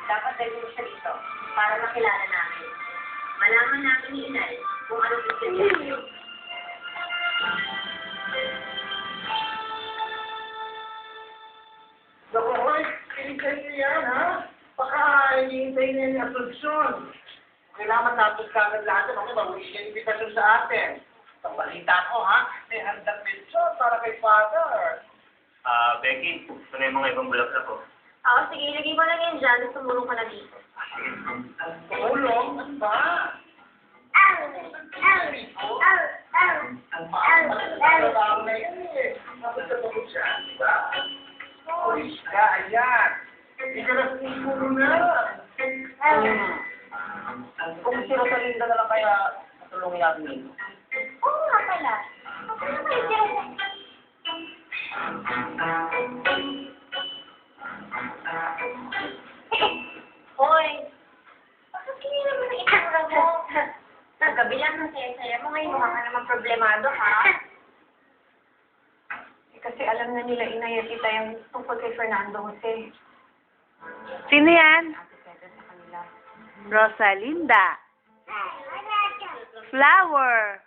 Dapat dahil mo siya dito para makilala namin. Malaman namin ni Inay kung anong gusto niya. Naku, hoy, hinintay niyo yan, ha? Baka hinihintay niya yung asunsyon. Kailangan matapos ka agad lahat ng mag-wish yung invitation sa atin. Sa balita ko, ha? May handang pensyon para kay Father. Becky, ito na yung mga ibang bulaklak ko. Oo, sige, ilagay mo lang yan dyan at tumulong ka na dito. Tulong? Ano ba? Ang pangalaman na yan, eh. Kapag tumulong siya, di ba? Pulis ka, ayan. Hindi ka na siguro na. Kung si Rosalinda na lang kaya natulungin natin dito. Oo nga pala. Ano ba yung Hoy, bakit kaya naman ang itura mo? Nagabi lang ng saya-saya mo ngayon, mukha ka naman problemado, ha? Kasi alam na nila Inay at Tita yung tungkol kay Fernando Jose. Sino yan? Sa kanila. Rosalinda. Flower.